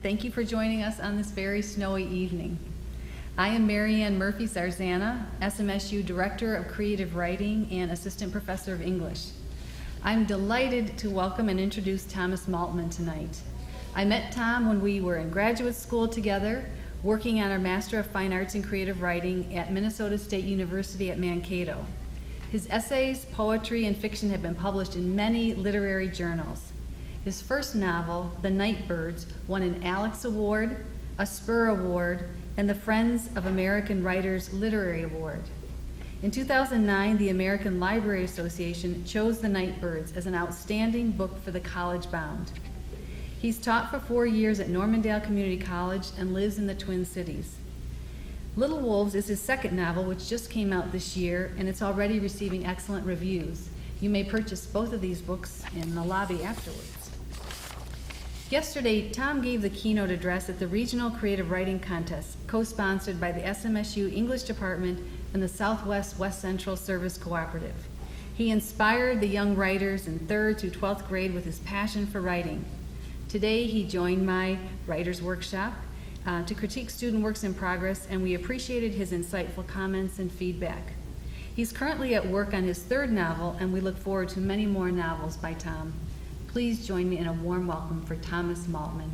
Thank you for joining us on this very snowy evening. I am Marianne Murphy-Zarzana, SMSU Director of Creative Writing and Assistant Professor of English. I'm delighted to welcome and introduce Thomas Maltman tonight. I met Tom when we were in graduate school together, working on our Master of Fine Arts in Creative Writing at Minnesota State University at Mankato. His essays, poetry, and fiction have been published in many literary journals. His first novel, The Nightbirds, won an Alex Award, a Spur Award, and the Friends of American Writers Literary Award. In 2009, the American Library Association chose The Nightbirds as an outstanding book for the college-bound. He's taught for 4 years at Normandale Community College and lives in the Twin Cities. Little Wolves is his second novel, which just came out this year, and it's already receiving excellent reviews. You may purchase both of these books in the lobby afterwards. Yesterday, Tom gave the keynote address at the Regional Creative Writing Contest, co-sponsored by the SMSU English Department and the Southwest West Central Service Cooperative. He inspired the young writers in 3rd through 12th grade with his passion for writing. Today, he joined my writer's workshop to critique student works in progress, and we appreciated his insightful comments and feedback. He's currently at work on his 3rd novel, and we look forward to many more novels by Tom. Please join me in a warm welcome for Thomas Maltman.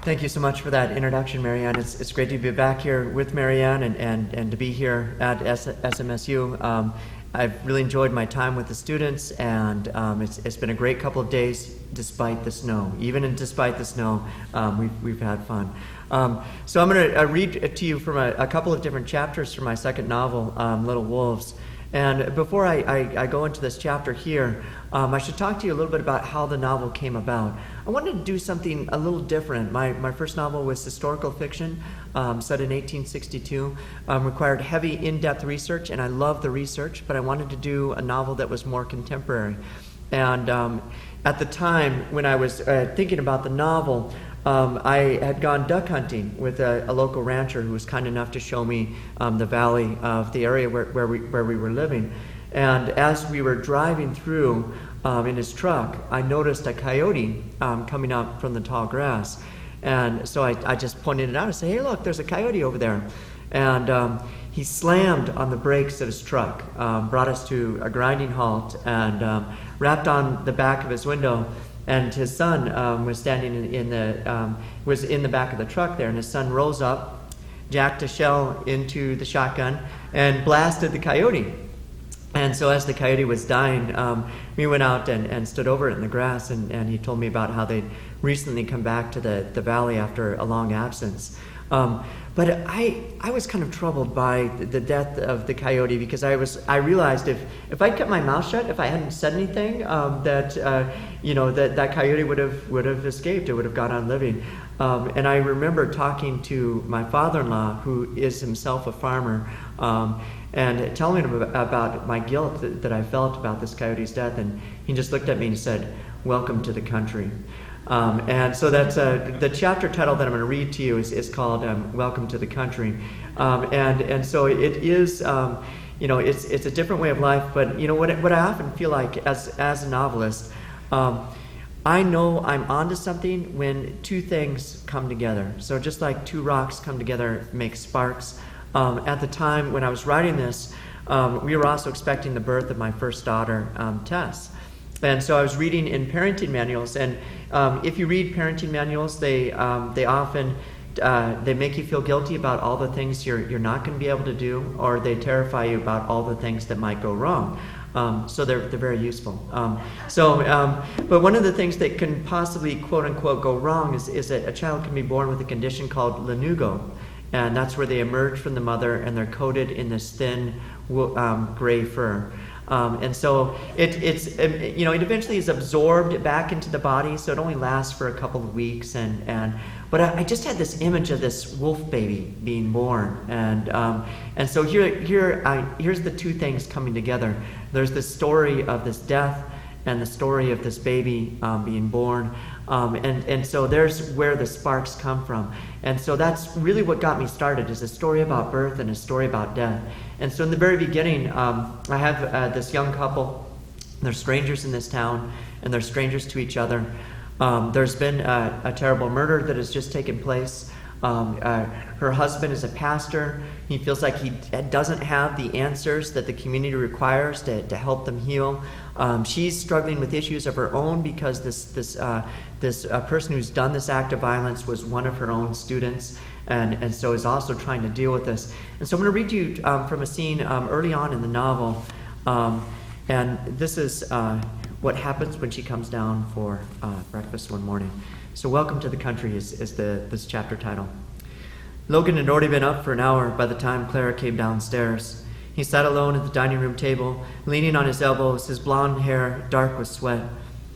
Thank you so much for that introduction, Marianne. It's great to be back here with Marianne and to be here at SMSU. I've really enjoyed my time with the students, and it's been a great couple of days despite the snow. Even despite the snow, we've had fun. So I'm going to read to you from a couple of different chapters from my second novel, Little Wolves. And before I go into this chapter here, I should talk to you a little bit about how the novel came about. I wanted to do something a little different. My first novel was historical fiction, set in 1862, required heavy in-depth research, and I love the research, but I wanted to do a novel that was more contemporary. And at the time when I was thinking about the novel, I had gone duck hunting with a local rancher who was kind enough to show me the valley of the area where we were living. And as we were driving through in his truck, I noticed a coyote coming up from the tall grass. And so I just pointed it out and said, "Hey, look, there's a coyote over there." And he slammed on the brakes of his truck, brought us to a grinding halt, and rapped on the back of his window. And his son was standing in the back of the truck there, and his son rose up, jacked a shell into the shotgun, and blasted the coyote. And so as the coyote was dying, we went out and stood over it in the grass, and he told me about how they'd recently come back to the valley after a long absence. But I was kind of troubled by the death of the coyote, because I realized if I kept my mouth shut, if I hadn't said anything, that coyote would have escaped. It would have gone on living. And I remember talking to my father-in-law, who is himself a farmer, and telling him about my guilt that I felt about this coyote's death, and he just looked at me and said, "Welcome to the country." And so that's the chapter title that I'm going to read to you is called "Welcome to the Country," and so it is, it's a different way of life. But what I often feel like as a novelist, I know I'm onto something when two things come together. So just like two rocks come together, make sparks. At the time when I was writing this, we were also expecting the birth of my first daughter, Tess. And so I was reading in parenting manuals, and if you read parenting manuals, they often they make you feel guilty about all the things you're not going to be able to do, or they terrify you about all the things that might go wrong. So they're very useful. But one of the things that can possibly quote unquote go wrong is that a child can be born with a condition called lanugo, and that's where they emerge from the mother and they're coated in this thin gray fur. And so it eventually is absorbed back into the body, so it only lasts for a couple of weeks. But I just had this image of this wolf baby being born, and so here's the two things coming together. There's the story of this death and the story of this baby being born. And so there's where the sparks come from. And so that's really what got me started, is a story about birth and a story about death. And so in the very beginning, I have this young couple They're strangers in this town, and they're strangers to each other. There's been a terrible murder that has just taken place. Her husband is a pastor. He feels like he doesn't have the answers that the community requires to help them heal. She's struggling with issues of her own because this person who's done this act of violence was one of her own students, and so is also trying to deal with this. And so I'm going to read you from a scene early on in the novel, and this is what happens when she comes down for breakfast one morning. So welcome to the country is this chapter title. Logan had already been up for an hour by the time Clara came downstairs. He sat alone at the dining room table, leaning on his elbows, his blonde hair dark with sweat.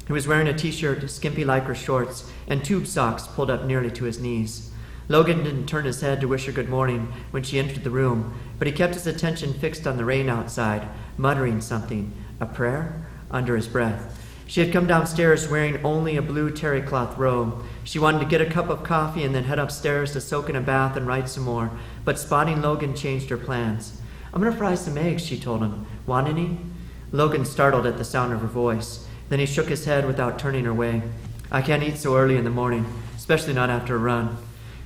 He was wearing a t-shirt, skimpy lycra shorts, and tube socks pulled up nearly to his knees. Logan didn't turn his head to wish her good morning when she entered the room, but he kept his attention fixed on the rain outside, muttering something, a prayer, under his breath. She had come downstairs wearing only a blue terry cloth robe. She wanted to get a cup of coffee and then head upstairs to soak in a bath and write some more, but spotting Logan changed her plans. "I'm going to fry some eggs," she told him. "Want any?" Logan startled at the sound of her voice. Then he shook his head without turning her way. "I can't eat so early in the morning, especially not after a run."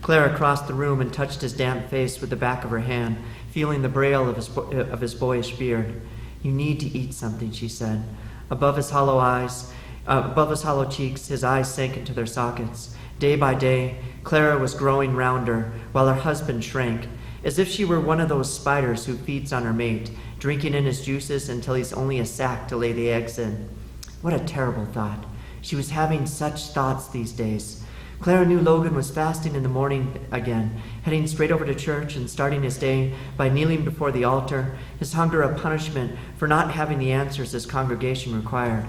Clara crossed the room and touched his damp face with the back of her hand, feeling the braille of his boyish beard. "You need to eat something," she said. Above his hollow cheeks, his eyes sank into their sockets. Day by day, Clara was growing rounder, while her husband shrank, as if she were one of those spiders who feeds on her mate, drinking in his juices until he's only a sack to lay the eggs in. What a terrible thought. She was having such thoughts these days. Clara knew Logan was fasting in the morning again, heading straight over to church and starting his day by kneeling before the altar, his hunger a punishment for not having the answers his congregation required.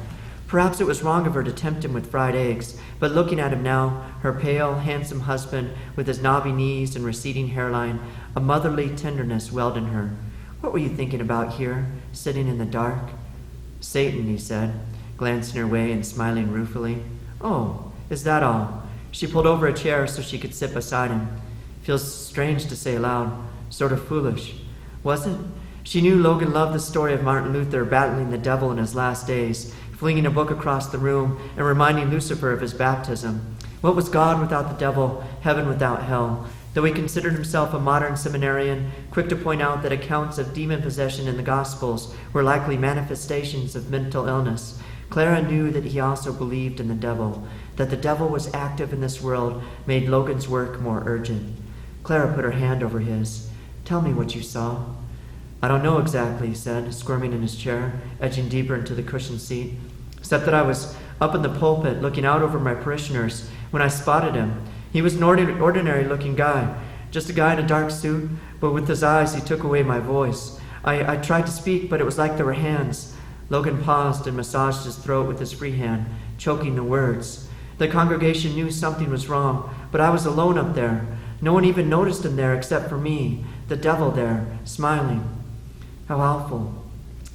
Perhaps it was wrong of her to tempt him with fried eggs, but looking at him now, her pale, handsome husband with his knobby knees and receding hairline, a motherly tenderness welled in her. "What were you thinking about here, sitting in the dark?" "Satan," he said, glancing her way and smiling ruefully. "Oh, is that all?" She pulled over a chair so she could sit beside him. "Feels strange to say aloud, sort of foolish." Was it? She knew Logan loved the story of Martin Luther battling the devil in his last days, flinging a book across the room and reminding Lucifer of his baptism. What was God without the devil, heaven without hell? Though he considered himself a modern seminarian, quick to point out that accounts of demon possession in the Gospels were likely manifestations of mental illness, Clara knew that he also believed in the devil. That the devil was active in this world made Logan's work more urgent. Clara put her hand over his. "Tell me what you saw." "I don't know exactly," he said, squirming in his chair, edging deeper into the cushioned seat, "except that I was up in the pulpit looking out over my parishioners when I spotted him. He was an ordinary-looking guy, just a guy in a dark suit, but with his eyes he took away my voice. I tried to speak, but it was like there were hands." Logan paused and massaged his throat with his free hand, choking the words. The congregation knew something was wrong, but I was alone up there. No one even noticed him there except for me, the devil there, smiling. How awful.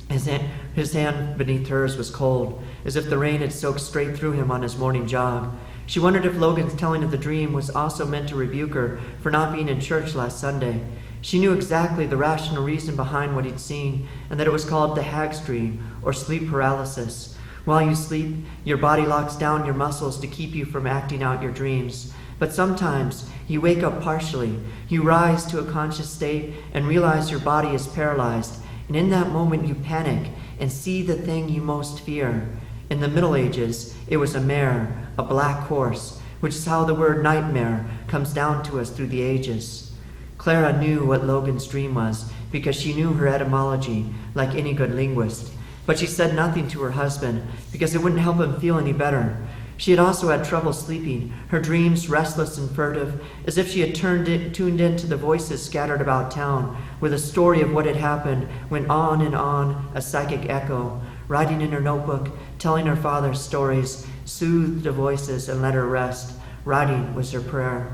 His hand beneath hers was cold, as if the rain had soaked straight through him on his morning jog. She wondered if Logan's telling of the dream was also meant to rebuke her for not being in church last Sunday. She knew exactly the rational reason behind what he'd seen, and that it was called the hag's dream, or sleep paralysis. While you sleep, your body locks down your muscles to keep you from acting out your dreams. But sometimes you wake up partially. You rise to a conscious state and realize your body is paralyzed, and in that moment you panic and see the thing you most fear. In the Middle Ages, it was a mare, a black horse, which is how the word nightmare comes down to us through the ages. Clara knew what Logan's dream was because she knew her etymology, like any good linguist. But she said nothing to her husband because it wouldn't help him feel any better. She had also had trouble sleeping, her dreams restless and furtive, as if she had tuned in to the voices scattered about town, where the story of what had happened went on and on, a psychic echo. Writing in her notebook, telling her father's stories, soothed the voices and let her rest. Writing was her prayer.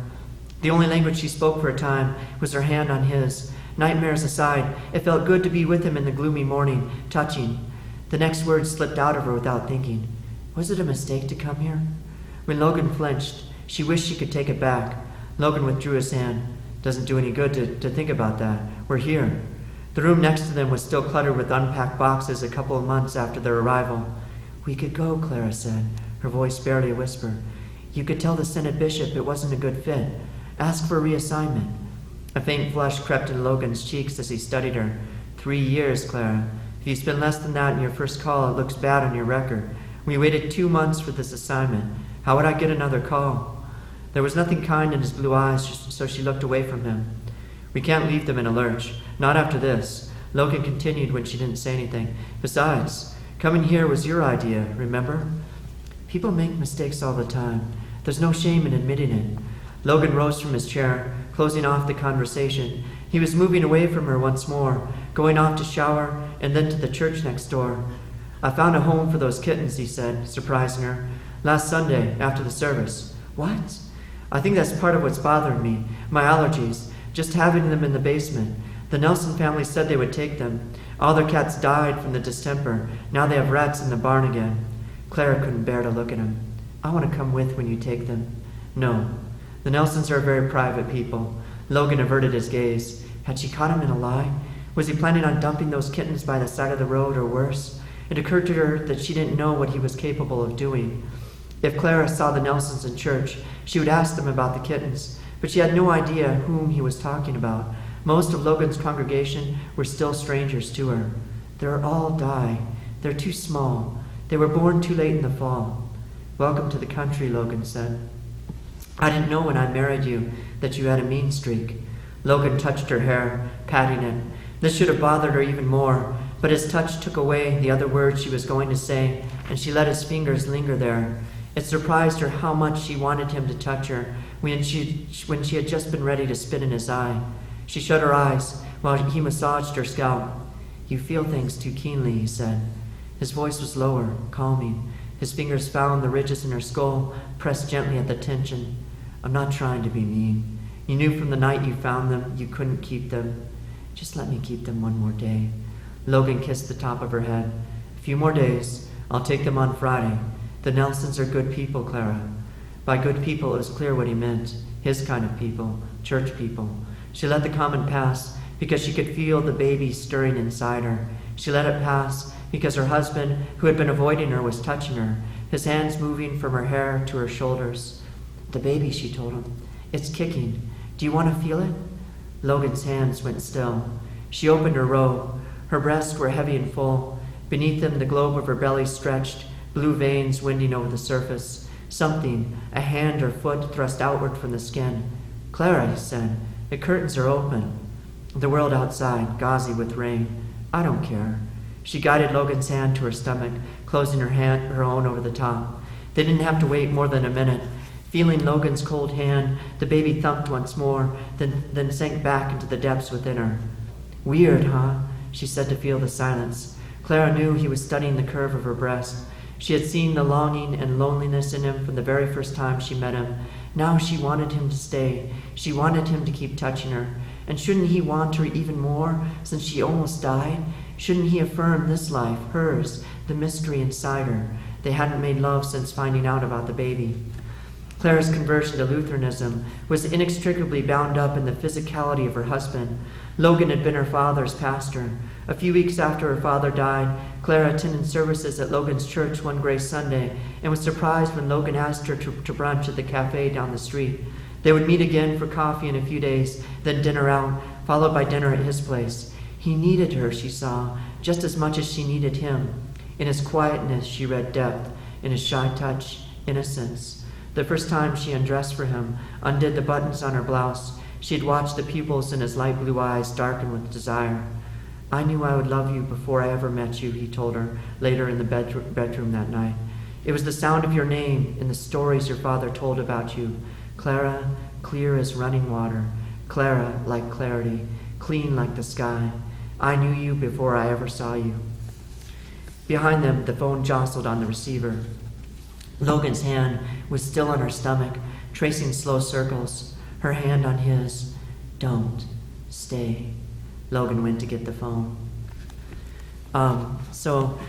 The only language she spoke for a time was her hand on his. Nightmares aside, it felt good to be with him in the gloomy morning, touching. The next words slipped out of her without thinking. Was it a mistake to come here? When Logan flinched, she wished she could take it back. Logan withdrew his hand. Doesn't do any good to think about that. We're here. The room next to them was still cluttered with unpacked boxes a couple of months after their arrival. "We could go," Clara said, her voice barely a whisper. "You could tell the Senate bishop it wasn't a good fit. Ask for a reassignment." A faint flush crept into Logan's cheeks as he studied her. 3 years, Clara. If you spend less than that in your first call, it looks bad on your record. We waited 2 months for this assignment. How would I get another call? There was nothing kind in his blue eyes, so she looked away from him. "We can't leave them in a lurch. Not after this," Logan continued when she didn't say anything. "Besides, coming here was your idea, remember?" "People make mistakes all the time. There's no shame in admitting it." Logan rose from his chair, closing off the conversation. He was moving away from her once more, going off to shower and then to the church next door. "I found a home for those kittens," he said, surprising her. "Last Sunday, after the service." "What?" "I think that's part of what's bothering me. My allergies. Just having them in the basement. The Nelson family said they would take them. All their cats died from the distemper. Now they have rats in the barn again." Clara couldn't bear to look at him. "I want to come with when you take them." "No. The Nelsons are very private people." Logan averted his gaze. Had she caught him in a lie? Was he planning on dumping those kittens by the side of the road, or worse? It occurred to her that she didn't know what he was capable of doing. If Clara saw the Nelsons in church, she would ask them about the kittens, but she had no idea whom he was talking about. Most of Logan's congregation were still strangers to her. "They'll all die. They're too small. They were born too late in the fall." "Welcome to the country," Logan said. "I didn't know when I married you that you had a mean streak." Logan touched her hair, patting it. This should have bothered her even more, but his touch took away the other words she was going to say, and she let his fingers linger there. It surprised her how much she wanted him to touch her when she had just been ready to spit in his eye. She shut her eyes while he massaged her scalp. "You feel things too keenly," he said. His voice was lower, calming. His fingers found the ridges in her skull, pressed gently at the tension. "I'm not trying to be mean. You knew from the night you found them you couldn't keep them. Just let me keep them one more day." Logan kissed the top of her head. "A few more days. I'll take them on Friday. The Nelsons are good people, Clara." By good people, it was clear what he meant. His kind of people, church people. She let the comment pass because she could feel the baby stirring inside her. She let it pass because her husband, who had been avoiding her, was touching her, his hands moving from her hair to her shoulders. "The baby," she told him. "It's kicking. Do you want to feel it?" Logan's hands went still. She opened her robe. Her breasts were heavy and full. Beneath them, the globe of her belly stretched, blue veins winding over the surface. Something, a hand or foot, thrust outward from the skin. "Clara," he said, "the curtains are open." The world outside, gauzy with rain. "I don't care." She guided Logan's hand to her stomach, closing her own over the top. They didn't have to wait more than a minute. Feeling Logan's cold hand, the baby thumped once more, then sank back into the depths within her. "Weird, huh?" she said to feel the silence. Clara knew he was studying the curve of her breast. She had seen the longing and loneliness in him from the very first time she met him. Now she wanted him to stay. She wanted him to keep touching her. And shouldn't he want her even more, since she almost died? Shouldn't he affirm this life, hers, the mystery inside her? They hadn't made love since finding out about the baby. Clara's conversion to Lutheranism was inextricably bound up in the physicality of her husband. Logan had been her father's pastor. A few weeks after her father died, Clara attended services at Logan's church one gray Sunday and was surprised when Logan asked her to brunch at the cafe down the street. They would meet again for coffee in a few days, then dinner out, followed by dinner at his place. He needed her, she saw, just as much as she needed him. In his quietness, she read depth. In his shy touch, innocence. The first time she undressed for him, undid the buttons on her blouse, she had watched the pupils in his light blue eyes darken with desire. "I knew I would love you before I ever met you," he told her later in the bedroom that night. "It was the sound of your name in the stories your father told about you. Clara, clear as running water. Clara, like clarity, clean like the sky. I knew you before I ever saw you." Behind them, the phone jostled on the receiver. Logan's hand was still on her stomach, tracing slow circles, her hand on his. "Don't. Stay." Logan went to get the phone. So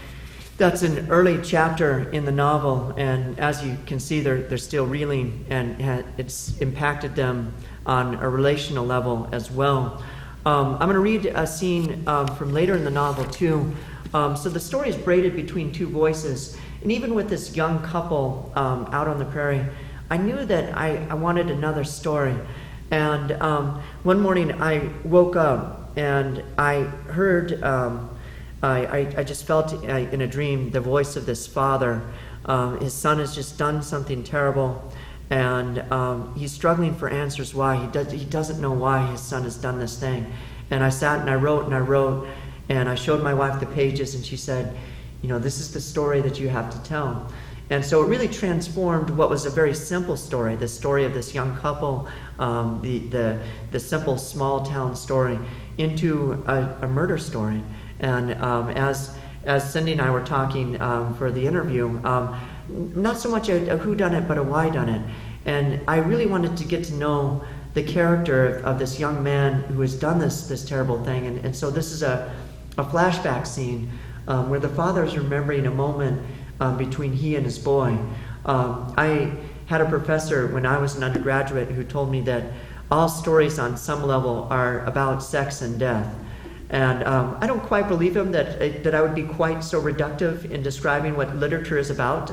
that's an early chapter in the novel, and as you can see, they're still reeling, and it's impacted them on a relational level as well. I'm going to read a scene from later in the novel, too. So the story is braided between two voices. And even with this young couple out on the prairie, I knew that I wanted another story. And one morning I woke up and I heard, I just felt in a dream the voice of this father. His son has just done something terrible, and he's struggling for answers why. He doesn't know why his son has done this thing. And I sat and I wrote, and I showed my wife the pages, and she said, this is the story that you have to tell. And so it really transformed what was a very simple story, the story of this young couple, the simple small town story, into a murder story. And as Cindy and I were talking for the interview, not so much a whodunit, but a whydunit. And I really wanted to get to know the character of this young man who has done this terrible thing. And so this is a flashback scene where the father is remembering a moment between he and his boy. I had a professor when I was an undergraduate who told me that all stories on some level are about sex and death. And I don't quite believe him that I would be quite so reductive in describing what literature is about.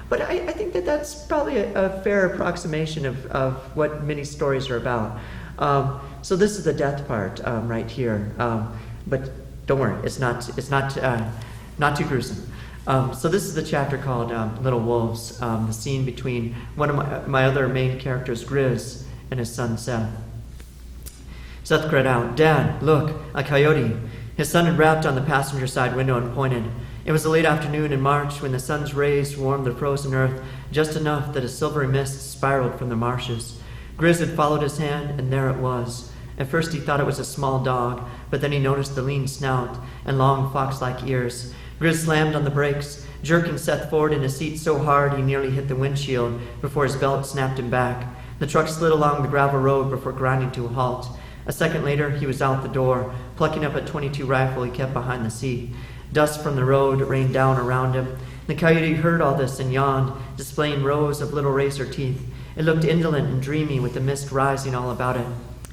But I think that that's probably a fair approximation of what many stories are about. So this is the death part right here. But don't worry, it's not too gruesome. So this is the chapter called Little Wolves, the scene between one of my other main characters, Grizz, and his son, Seth. Seth cried out, "Dad, look, a coyote." His son had rapped on the passenger side window and pointed. It was a late afternoon in March when the sun's rays warmed the frozen earth just enough that a silvery mist spiraled from the marshes. Grizz had followed his hand, and there it was. At first he thought it was a small dog, but then he noticed the lean snout and long fox-like ears. Grizz slammed on the brakes, jerking Seth forward in his seat so hard he nearly hit the windshield before his belt snapped him back. The truck slid along the gravel road before grinding to a halt. A second later, he was out the door, plucking up a .22 rifle he kept behind the seat. Dust from the road rained down around him. The coyote heard all this and yawned, displaying rows of little razor teeth. It looked indolent and dreamy with the mist rising all about it.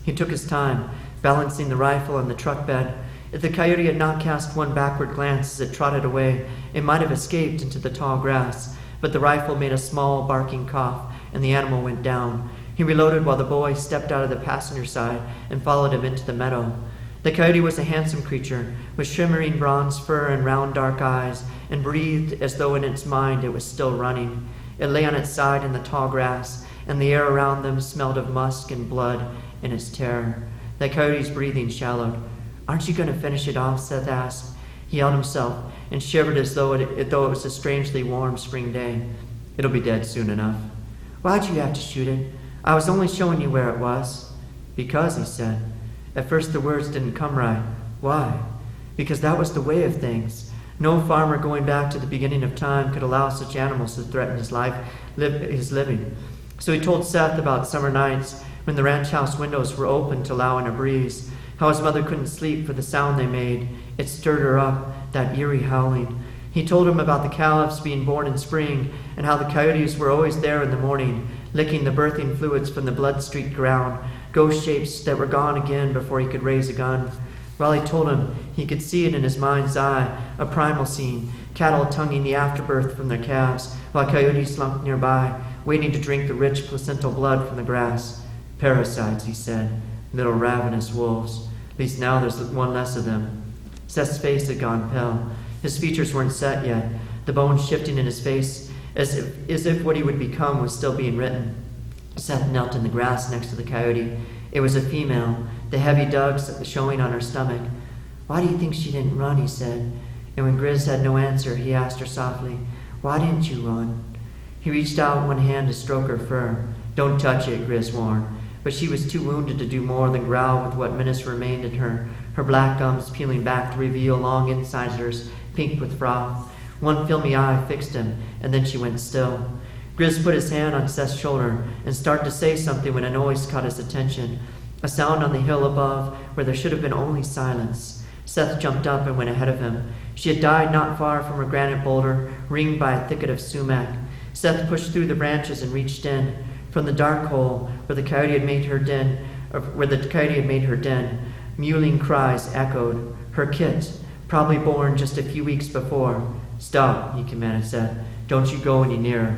He took his time, balancing the rifle on the truck bed. If the coyote had not cast one backward glance as it trotted away, it might have escaped into the tall grass. But the rifle made a small barking cough, and the animal went down. He reloaded while the boy stepped out of the passenger side and followed him into the meadow. The coyote was a handsome creature, with shimmering bronze fur and round dark eyes, and breathed as though in its mind it was still running. It lay on its side in the tall grass, and the air around them smelled of musk and blood in its terror. The coyote's breathing shallowed. "Aren't you going to finish it off?" Seth asked. He held himself and shivered as though it was a strangely warm spring day. "It'll be dead soon enough." "Why'd you have to shoot it? I was only showing you where it was." "Because," he said. At first the words didn't come right. "Why?" "Because that was the way of things. No farmer going back to the beginning of time could allow such animals to threaten his living. So he told Seth about summer nights when the ranch house windows were open to allow in a breeze, how his mother couldn't sleep for the sound they made. It stirred her up, that eerie howling. He told him about the calves being born in spring and how the coyotes were always there in the morning, licking the birthing fluids from the blood-streaked ground, ghost shapes that were gone again before he could raise a gun. While he told him, he could see it in his mind's eye, a primal scene, cattle tonguing the afterbirth from their calves, while coyotes slumped nearby, waiting to drink the rich placental blood from the grass. "Parasites," he said, "little ravenous wolves. At least now there's one less of them." Seth's face had gone pale. His features weren't set yet, the bones shifting in his face as if what he would become was still being written. Seth knelt in the grass next to the coyote. It was a female, the heavy dugs showing on her stomach. "Why do you think she didn't run?" he said. And when Grizz had no answer, he asked her softly, "Why didn't you run?" He reached out one hand to stroke her fur. "Don't touch it," Grizz warned. But she was too wounded to do more than growl with what minutes remained in her, her black gums peeling back to reveal long incisors, pink with froth. One filmy eye fixed him, and then she went still. Grizz put his hand on Seth's shoulder and started to say something when a noise caught his attention, a sound on the hill above where there should have been only silence. Seth jumped up and went ahead of him. She had died not far from a granite boulder, ringed by a thicket of sumac. Seth pushed through the branches and reached in. From the dark hole where the coyote had made her den, Mewling cries echoed. Her kit, probably born just a few weeks before. Stop, he commanded Seth. Don't you go any nearer.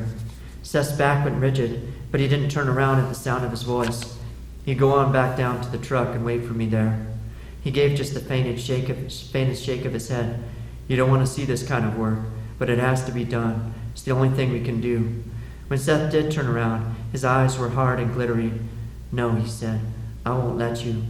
Seth's back went rigid, but he didn't turn around at the sound of his voice. He'd go on back down to the truck and wait for me there. He gave just the faintest shake of his head. You don't want to see this kind of work, but it has to be done. It's the only thing we can do. When Seth did turn around, his eyes were hard and glittery. No, he said, I won't let you.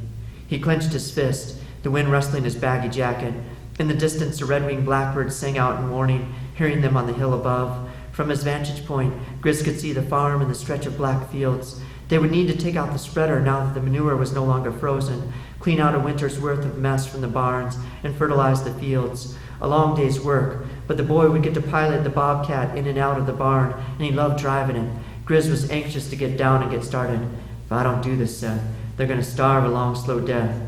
He clenched his fist, the wind rustling his baggy jacket. In the distance, a red-winged blackbird sang out in warning, hearing them on the hill above. From his vantage point, Grizz could see the farm and the stretch of black fields. They would need to take out the spreader now that the manure was no longer frozen, clean out a winter's worth of mess from the barns, and fertilize the fields. A long day's work, but the boy would get to pilot the bobcat in and out of the barn, and he loved driving it. Grizz was anxious to get down and get started. If I don't do this, Seth, they're going to starve a long, slow death.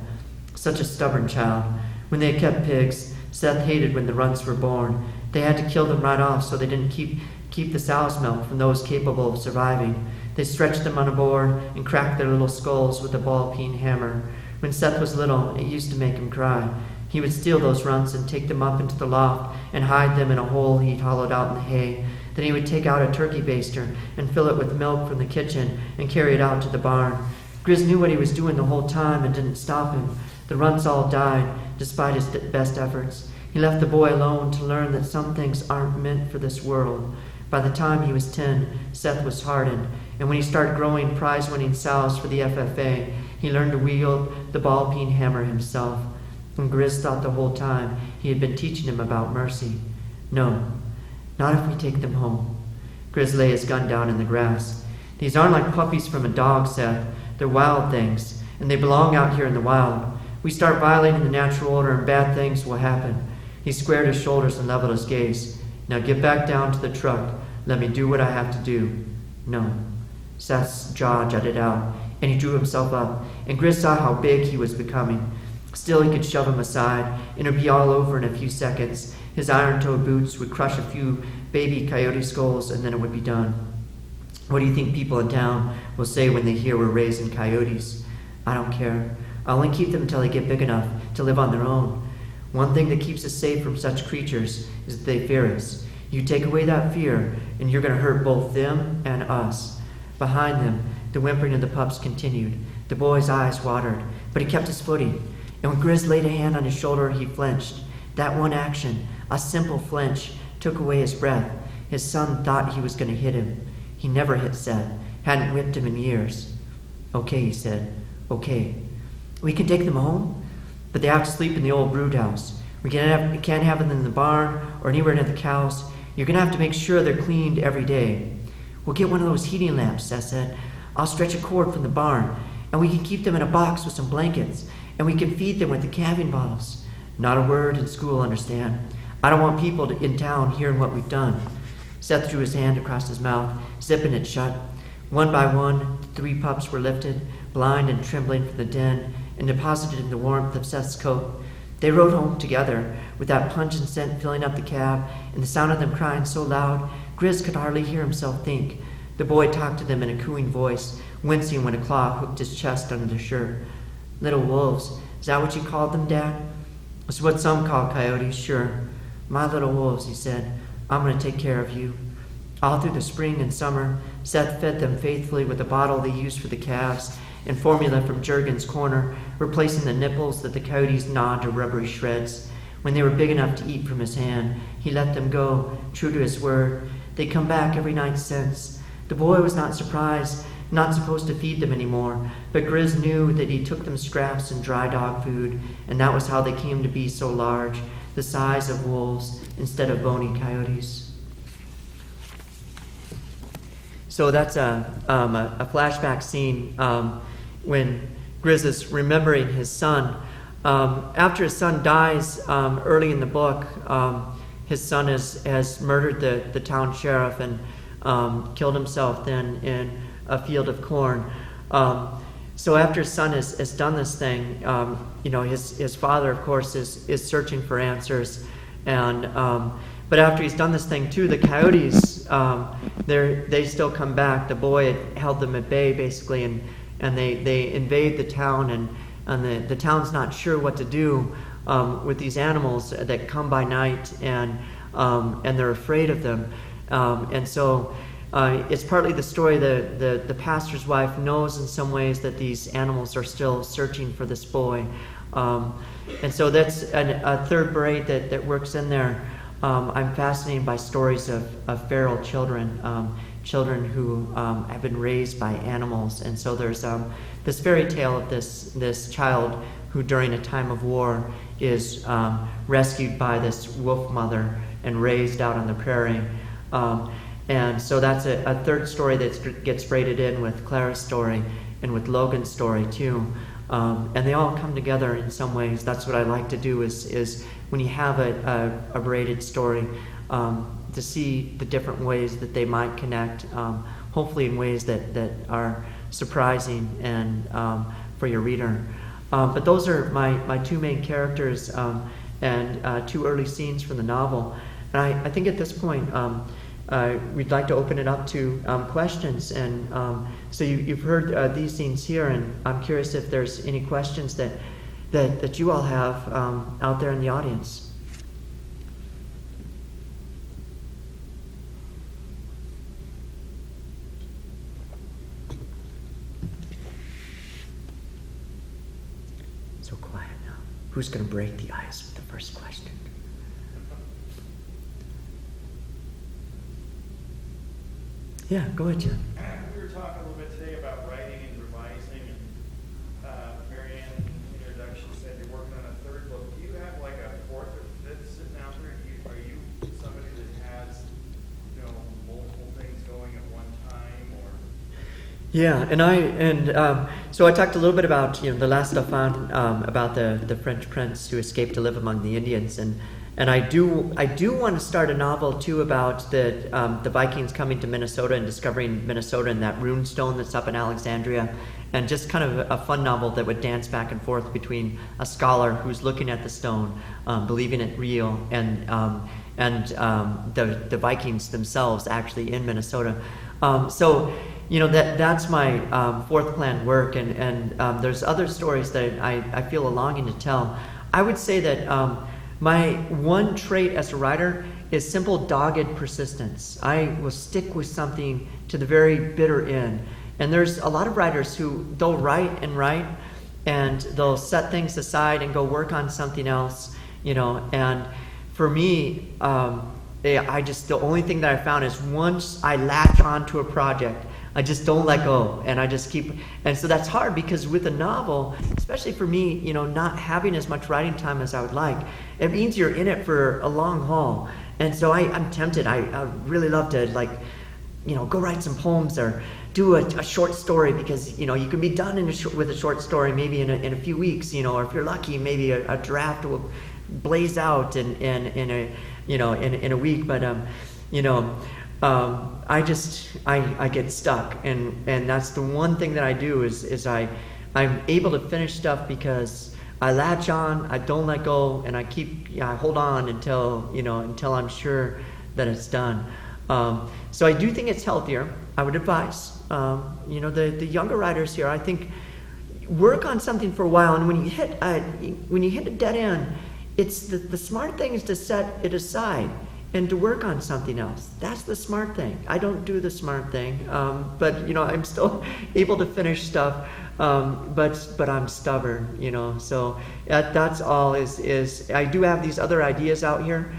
Such a stubborn child. When they kept pigs, Seth hated when the runts were born. They had to kill them right off so they didn't keep the sow's milk from those capable of surviving. They stretched them on a board and cracked their little skulls with a ball-peen hammer. When Seth was little, it used to make him cry. He would steal those runts and take them up into the loft and hide them in a hole he'd hollowed out in the hay. Then he would take out a turkey baster and fill it with milk from the kitchen and carry it out to the barn. Grizz knew what he was doing the whole time and didn't stop him. The runts all died, despite his best efforts. He left the boy alone to learn that some things aren't meant for this world. By the time he was 10, Seth was hardened, and when he started growing prize-winning sows for the FFA, he learned to wield the ball-peen hammer himself. And Grizz thought the whole time he had been teaching him about mercy. No, not if we take them home. Grizz lay his gun down in the grass. These aren't like puppies from a dog, Seth. They're wild things, and they belong out here in the wild. We start violating the natural order and bad things will happen. He squared his shoulders and leveled his gaze. Now get back down to the truck. Let me do what I have to do. No. Seth's jaw jutted out, and he drew himself up, and Grizz saw how big he was becoming. Still, he could shove him aside, and it would be all over in a few seconds. His iron-toed boots would crush a few baby coyote skulls, and then it would be done. What do you think people in town will say when they hear we're raising coyotes? I don't care. I'll only keep them until they get big enough to live on their own. One thing that keeps us safe from such creatures is that they fear us. You take away that fear, and you're going to hurt both them and us. Behind them, the whimpering of the pups continued. The boy's eyes watered, but he kept his footing. And when Grizz laid a hand on his shoulder, he flinched. That one action, a simple flinch, took away his breath. His son thought he was going to hit him. He never hit Seth, hadn't whipped him in years. Okay, he said. Okay. We can take them home, but they have to sleep in the old brood house. We can't have them in the barn or anywhere near the cows. You're going to have to make sure they're cleaned every day. We'll get one of those heating lamps, Seth said. I'll stretch a cord from the barn, and we can keep them in a box with some blankets, and we can feed them with the calving bottles. Not a word in school, understand? I don't want people in town hearing what we've done. Seth drew his hand across his mouth, zipping it shut. One by one, the 3 pups were lifted, blind and trembling from the den, and deposited in the warmth of Seth's coat. They rode home together, with that pungent scent filling up the cab, and the sound of them crying so loud, Grizz could hardly hear himself think. The boy talked to them in a cooing voice, wincing when a claw hooked his chest under the shirt. Little wolves, is that what you called them, Dad? It's what some call coyotes, sure. My little wolves, he said. I'm going to take care of you. All through the spring and summer, Seth fed them faithfully with the bottle they used for the calves and formula from Juergen's corner, replacing the nipples that the coyotes gnawed to rubbery shreds. When they were big enough to eat from his hand, he let them go, true to his word. They'd come back every night since. The boy was not surprised, not supposed to feed them anymore, but Grizz knew that he took them scraps and dry dog food, and that was how they came to be so large, the size of wolves instead of bony coyotes. So that's a flashback scene when Grizz is remembering his son. After his son dies early in the book, his son has murdered the town sheriff and killed himself then in a field of corn. So after his son has done this thing, his father, of course, is searching for answers. But after he's done this thing too, the coyotes, they still come back. The boy had held them at bay basically, and they invade the town, and the town's not sure what to do with these animals that come by night, and they're afraid of them. And so it's partly the story that the pastor's wife knows in some ways that these animals are still searching for this boy. And so that's a third braid that works in there. I'm fascinated by stories of feral children, children who have been raised by animals. And so there's this fairy tale of this child who during a time of war is rescued by this wolf mother and raised out on the prairie. And so that's a third story that gets braided in with Clara's story and with Logan's story too. And they all come together in some ways. That's what I like to do is when you have a braided story, to see the different ways that they might connect, hopefully in ways that are surprising and for your reader. But those are my two main characters and two early scenes from the novel. And I think at this point, we'd like to open it up to questions. And so you've heard these scenes here, and I'm curious if there's any questions that you all have out there in the audience. So quiet now. Who's going to break the ice with the first question? Yeah, go ahead, Jim. We were talking a little bit today about writing and revising, and Mary Ann in the introduction said you're working on a third book. Do you have like a fourth or fifth sitting out there? Are you somebody that has, multiple things going at one time, or? Yeah, so I talked a little bit about the last Dauphin, about the French prince who escaped to live among the Indians, and I do want to start a novel too about the Vikings coming to Minnesota and discovering Minnesota and that rune stone that's up in Alexandria, and just kind of a fun novel that would dance back and forth between a scholar who's looking at the stone, believing it real, and the Vikings themselves actually in Minnesota. So that's my fourth planned work, and there's other stories that I feel a longing to tell. I would say that my one trait as a writer is simple, dogged persistence. I will stick with something to the very bitter end. And there's a lot of writers who they'll write, and they'll set things aside and go work on something else, And for me, the only thing that I found is once I latch onto a project, I just don't let go, and I just keep. And so that's hard because with a novel, especially for me, not having as much writing time as I would like, it means you're in it for a long haul. And so I'm tempted. I really love to go write some poems or do a short story because you can be done with a short story maybe in a few weeks, or if you're lucky, maybe a draft will blaze out in a week. But I get stuck, and that's the one thing that I do is I'm able to finish stuff because I latch on, I don't let go, and I hold on until I'm sure that it's done. So I do think it's healthier. I would advise the younger writers here. I think work on something for a while, and when you hit a dead end, it's the smart thing is to set it aside and to work on something else. That's the smart thing. I don't do the smart thing, but I'm still able to finish stuff, but I'm stubborn, So that's all. Is I do have these other ideas out here,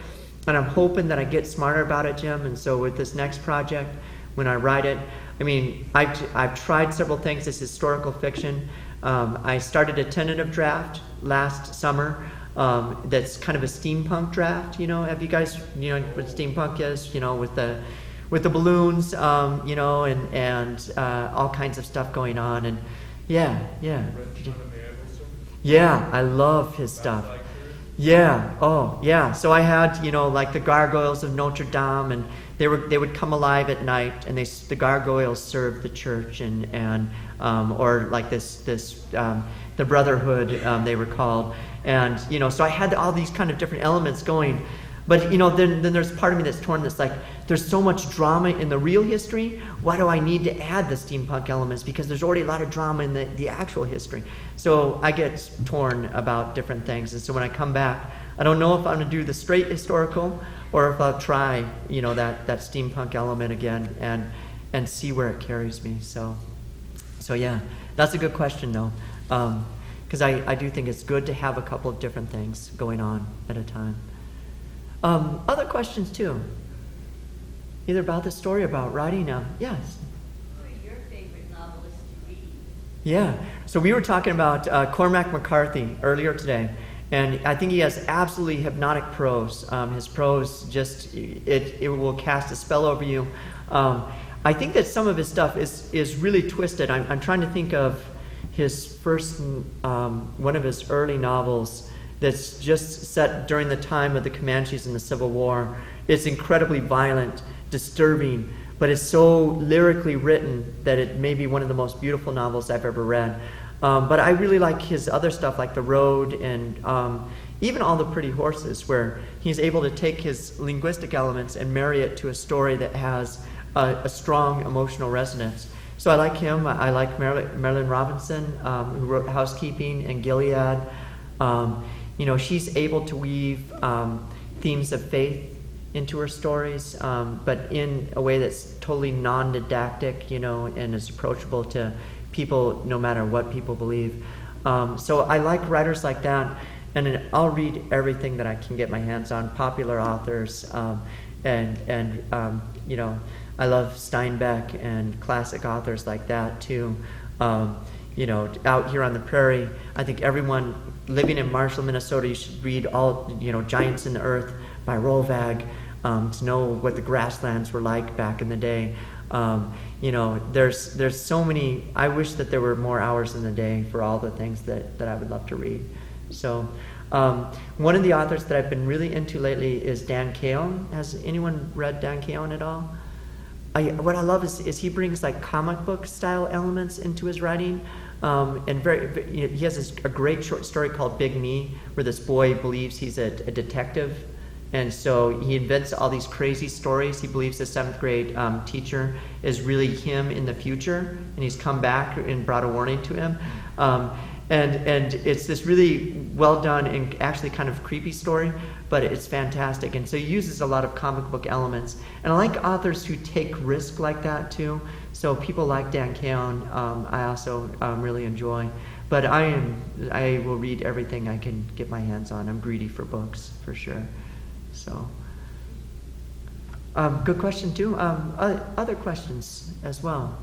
and I'm hoping that I get smarter about it, Jim. And so with this next project, when I write it, I've tried several things. This historical fiction. I started a tentative draft last summer. That's kind of a steampunk draft, Have you guys, what steampunk is, with the balloons, and all kinds of stuff going on, and yeah. Yeah, I love his stuff. Yeah. Oh, yeah. So I had, like the gargoyles of Notre Dame, and they would come alive at night, and the gargoyles served the church, and or like the Brotherhood, they were called. And, so I had all these kind of different elements going. But, then there's part of me that's torn that's like, there's so much drama in the real history. Why do I need to add the steampunk elements? Because there's already a lot of drama in the actual history. So I get torn about different things. And so when I come back, I don't know if I'm going to do the straight historical or if I'll try, that steampunk element again and see where it carries me. So yeah, that's a good question though. Because I do think it's good to have a couple of different things going on at a time. Other questions too? Either about the story, about writing. Yes. Who are your favorite novelists to read? Yeah. So we were talking about Cormac McCarthy earlier today, and I think he has absolutely hypnotic prose. His prose just it will cast a spell over you. I think that some of his stuff is really twisted. I'm trying to think of his first one of his early novels that's just set during the time of the Comanches and the Civil War. It's incredibly violent, disturbing, but it's so lyrically written that it may be one of the most beautiful novels I've ever read. But I really like his other stuff like The Road and even All the Pretty Horses, where he's able to take his linguistic elements and marry it to a story that has a strong emotional resonance. So I like him. I like Marilyn Robinson, who wrote Housekeeping and Gilead. She's able to weave themes of faith into her stories, but in a way that's totally non-didactic, and is approachable to people no matter what people believe. So I like writers like that, and then I'll read everything that I can get my hands on, popular authors, and I love Steinbeck and classic authors like that too. Out here on the prairie, I think everyone living in Marshall, Minnesota, you should read all, Giants in the Earth by Rovag, to know what the grasslands were like back in the day. There's so many. I wish that there were more hours in the day for all the things that I would love to read. So one of the authors that I've been really into lately is Dan Keown. Has anyone read Dan Keown at all? What I love is he brings like comic book style elements into his writing, and he has a great short story called Big Me, where this boy believes he's a detective, and so he invents all these crazy stories. He believes the 7th grade teacher is really him in the future, and he's come back and brought a warning to him. And it's this really well done and actually kind of creepy story, but it's fantastic. And so he uses a lot of comic book elements. And I like authors who take risk like that too. So people like Dan Keown, I also really enjoy. But I will read everything I can get my hands on. I'm greedy for books, for sure. So, good question too. Other questions as well.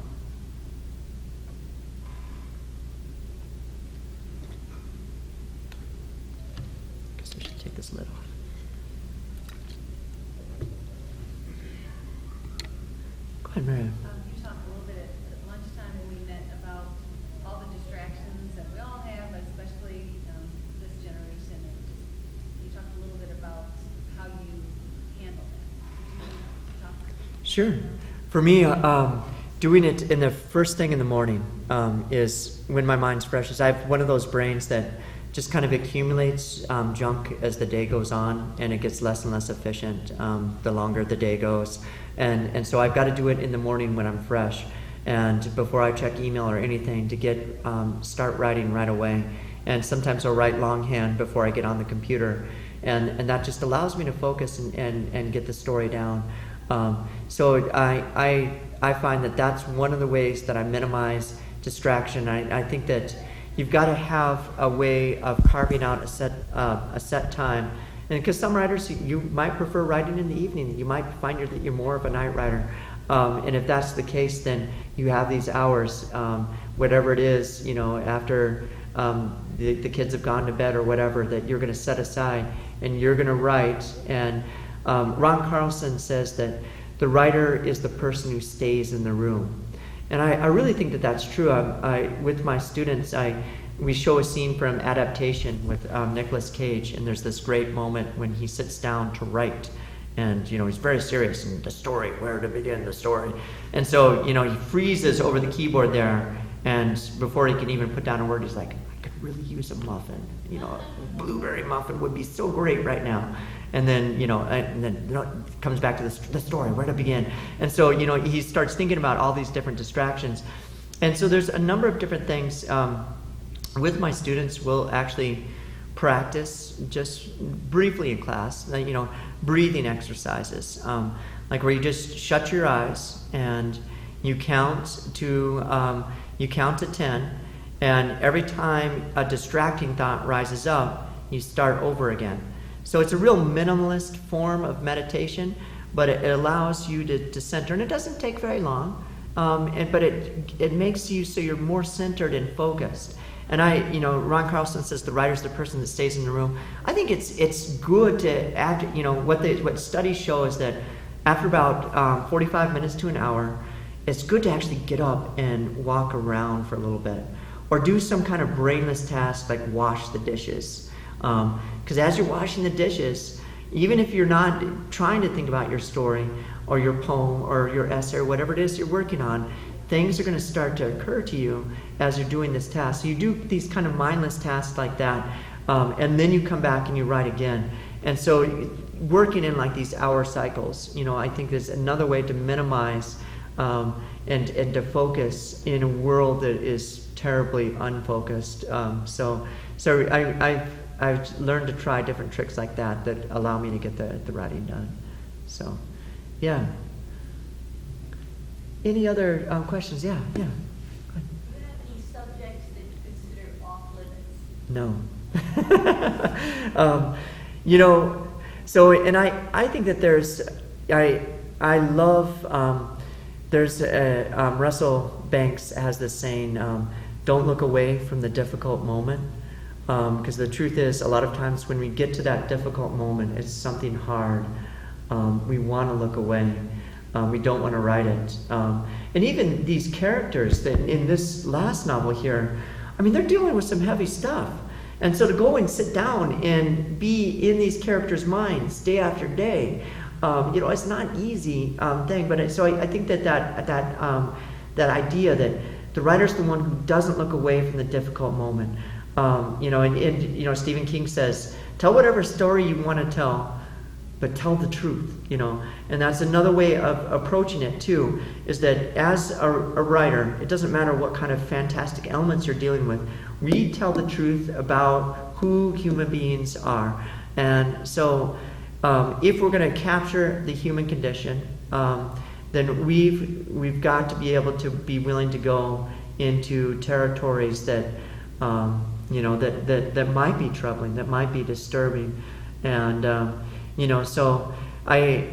Take this lid off. Go ahead, Miriam. You talked a little bit at lunchtime when we met about all the distractions that we all have, especially this generation. And you talked a little bit about how you handle that. Could you talk? Sure. For me, doing it in the first thing in the morning is when my mind's fresh. I have one of those brains that just kind of accumulates junk as the day goes on, and it gets less and less efficient the longer the day goes. And so I've got to do it in the morning when I'm fresh, and before I check email or anything, to start writing right away. And sometimes I'll write longhand before I get on the computer, and that just allows me to focus and get the story down. So I find that that's one of the ways that I minimize distraction. I think that you've got to have a way of carving out a set time. And because some writers, you might prefer writing in the evening. You might find that you're more of a night writer. And if that's the case, then you have these hours, whatever it is, after the kids have gone to bed or whatever, that you're going to set aside and you're going to write. And Ron Carlson says that the writer is the person who stays in the room. And I really think that that's true. With my students, we show a scene from Adaptation with Nicolas Cage, and there's this great moment when he sits down to write. And, he's very serious in the story, where to begin the story. And so, he freezes over the keyboard there, and before he can even put down a word, he's like, I could really use a muffin. A blueberry muffin would be so great right now. And then, it comes back to the story, where to begin. And so, he starts thinking about all these different distractions. And so there's a number of different things. With my students, we'll actually practice just briefly in class, breathing exercises, like where you just shut your eyes and you count to 10, and every time a distracting thought rises up, you start over again. So it's a real minimalist form of meditation, but it allows you to center, and it doesn't take very long, but it makes you so you're more centered and focused. And Ron Carlson says the writer's the person that stays in the room. I think it's good to add, what studies show is that after about 45 minutes to an hour, it's good to actually get up and walk around for a little bit, or do some kind of brainless task like wash the dishes. Because as you're washing the dishes, even if you're not trying to think about your story or your poem or your essay or whatever it is you're working on, things are going to start to occur to you as you're doing this task. So you do these kind of mindless tasks like that, and then you come back and you write again. And so working in like these hour cycles, I think is another way to minimize and to focus in a world that is terribly unfocused. So I've learned to try different tricks like that allow me to get the writing done. So, yeah. Any other questions? Yeah. Do you have any subjects that you consider off limits? No. So, and I think that I love, there's Russell Banks has this saying, don't look away from the difficult moment. Because the truth is, a lot of times when we get to that difficult moment, it's something hard. We want to look away. We don't want to write it. And even these characters that in this last novel here, they're dealing with some heavy stuff. And so to go and sit down and be in these characters' minds day after day, it's not an easy thing. But so I think that idea that the writer's the one who doesn't look away from the difficult moment. Stephen King says, tell whatever story you want to tell, but tell the truth, And that's another way of approaching it, too, is that as a writer, it doesn't matter what kind of fantastic elements you're dealing with. We tell the truth about who human beings are. And so if we're going to capture the human condition, then we've got to be able to be willing to go into territories that that might be troubling, that might be disturbing, and so I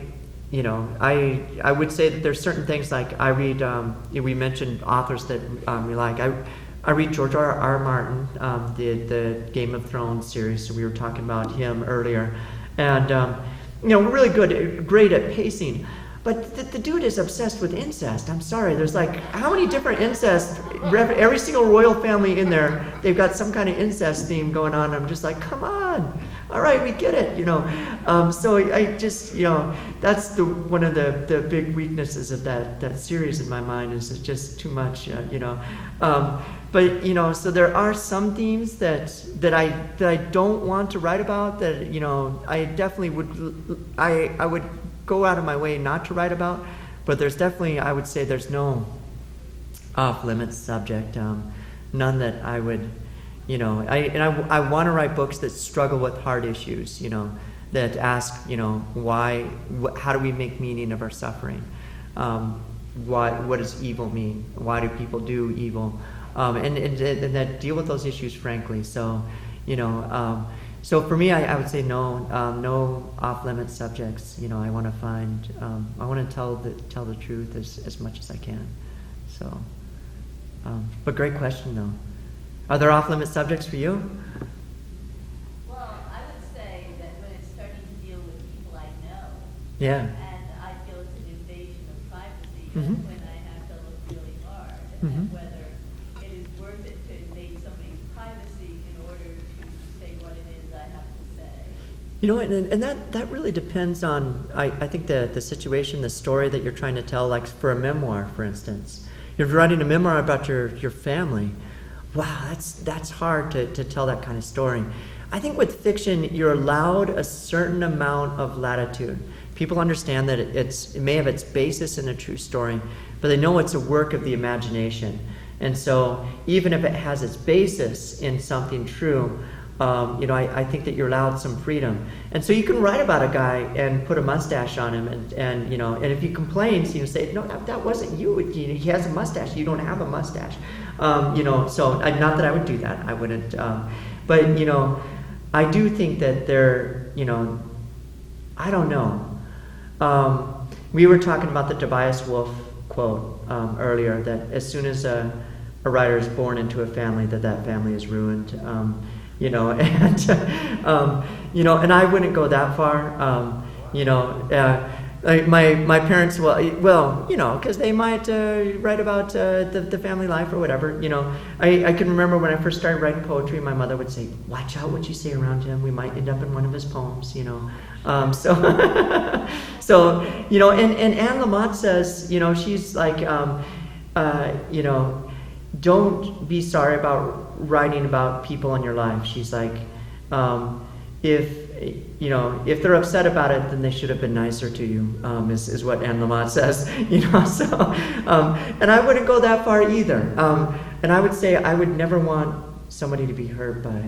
would say that there's certain things like I read. We mentioned authors that we like. I read George R. Martin, the Game of Thrones series. So we were talking about him earlier, and we're really great at pacing. But the dude is obsessed with incest. I'm sorry. There's like, how many different incest? Every single royal family in there, they've got some kind of incest theme going on. I'm just like, come on. All right, we get it, So I just, that's one of the big weaknesses of that series in my mind is it's just too much, But so there are some themes that I don't want to write about that I definitely I would go out of my way not to write about, but there's definitely, I would say, there's no off-limits subject, none that I would, I want to write books that struggle with hard issues, that ask, why, how do we make meaning of our suffering? What does evil mean? Why do people do evil? And that deal with those issues frankly. So, so for me, I would say no off-limits subjects. I want to find, I want to tell the truth as much as I can. So, but great question though. Are there off-limits subjects for you? Well, I would say that when it's starting to deal with people I know, Yeah. and I feel it's an invasion of privacy, Mhm. that's when I have to look really hard Mhm. at whether it is worth it to invade somebody's privacy in order to say what it is I have to say. And that really depends on, I think, the situation, the story that you're trying to tell, like for a memoir, for instance. If you're writing a memoir about your family, wow, that's hard to tell that kind of story. I think with fiction, you're allowed a certain amount of latitude. People understand that it may have its basis in a true story, but they know it's a work of the imagination. And so even if it has its basis in something true, I think that you're allowed some freedom. And so you can write about a guy and put a mustache on him, and if he complains, say, no, that wasn't you. He has a mustache. You don't have a mustache. So not that I would do that. I wouldn't. But I do think that there, I don't know. We were talking about the Tobias Wolff quote earlier, that as soon as a writer is born into a family, that family is ruined. And I wouldn't go that far. Like my parents, because they might write about the family life or whatever. I can remember when I first started writing poetry, my mother would say, "Watch out what you say around him. We might end up in one of his poems." So and Anne Lamott says, she's like, don't be sorry about writing about people in your life. She's like, if they're upset about it, then they should have been nicer to you, is what Anne Lamott says. And I wouldn't go that far either. And I would say I would never want somebody to be hurt by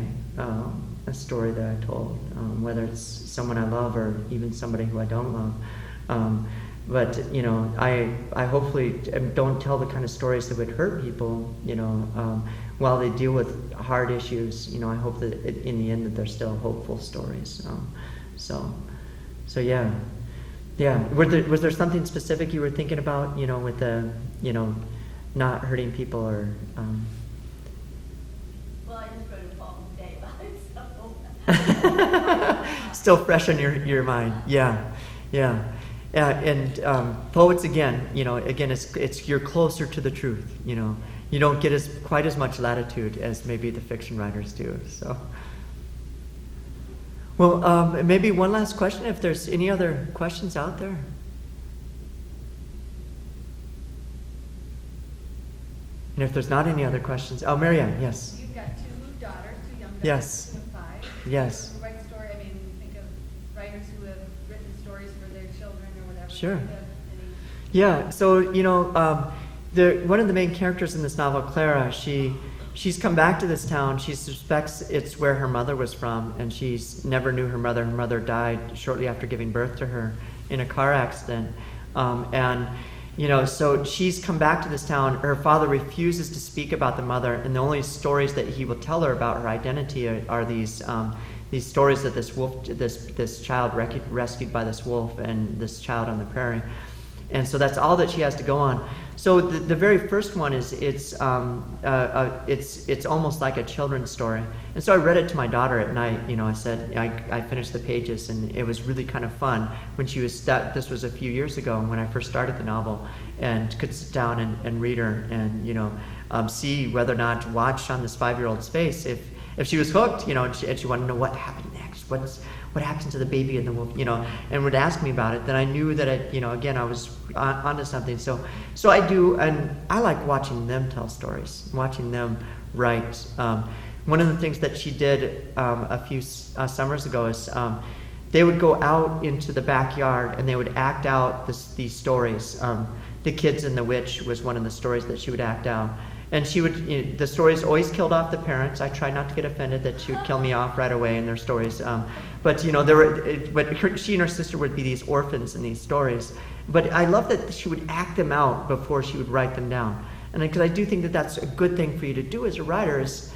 a story that I told, whether it's someone I love or even somebody who I don't love. But I hopefully don't tell the kind of stories that would hurt people, while they deal with hard issues. I hope that in the end that they're still hopeful stories. So yeah. Was there something specific you were thinking about, with the, not hurting people or? Well, I just wrote a poem today about it, so. Still fresh on your mind. Yeah. And poets, again, it's you're closer to the truth. You don't get quite as much latitude as maybe the fiction writers do. So, well, maybe one last question, if there's any other questions out there. And if there's not any other questions, Marianne, yes. You've got two daughters, two young daughters, Yes. two and 5. Yes. Who write story. Think of writers who have written stories for their children or whatever. Sure. Do you have any? Yeah, so one of the main characters in this novel, Clara, she's come back to this town. She suspects it's where her mother was from, and she's never knew her mother. Her mother died shortly after giving birth to her in a car accident, so she's come back to this town. Her father refuses to speak about the mother, and the only stories that he will tell her about her identity are these stories that this wolf, this child rescued by this wolf, and this child on the prairie. And so that's all that she has to go on. So the very first one is it's almost like a children's story. And so I read it to my daughter at night. I said I finished the pages, and it was really kind of fun when she was this was a few years ago when I first started the novel, and could sit down and read her and see whether or not to watch on this 5-year-old's face if she was hooked, and she wanted to know what happened next. What happened to the baby and the wolf, and would ask me about it. Then I knew that again, I was onto something. So I do, and I like watching them tell stories, watching them write. One of the things that she did a few summers ago is they would go out into the backyard and they would act out these stories. The Kids and the Witch was one of the stories that she would act out. And she would, the stories always killed off the parents. I tried not to get offended that she would kill me off right away in their stories. But she and her sister would be these orphans in these stories. But I love that she would act them out before she would write them down. And because I do think that that's a good thing for you to do as a writer is,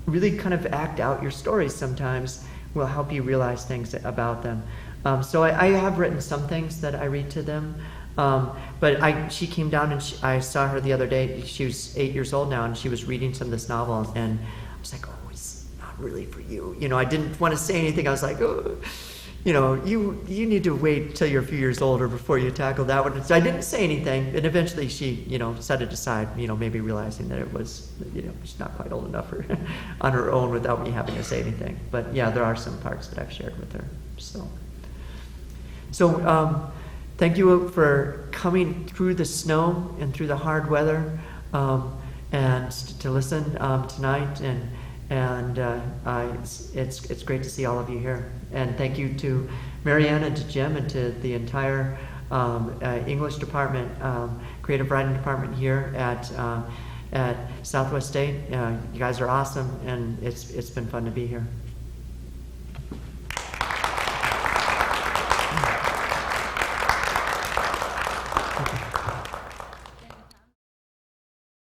really kind of act out your stories sometimes will help you realize things about them. So I have written some things that I read to them. But she came down and I saw her the other day. She was 8 years old now, and she was reading some of this novel, and I was like, "Oh, it's not really for you." I didn't want to say anything. I was like, "Oh, you need to wait till you're a few years older before you tackle that one." So I didn't say anything, and eventually she, set it aside. Maybe realizing that it was, she's not quite old enough for on her own without me having to say anything. But yeah, there are some parts that I've shared with her. So. Thank you for coming through the snow and through the hard weather, and to listen tonight. And it's great to see all of you here. And thank you to Marianne and to Jim and to the entire English department, creative writing department here at Southwest State. You guys are awesome, and it's been fun to be here.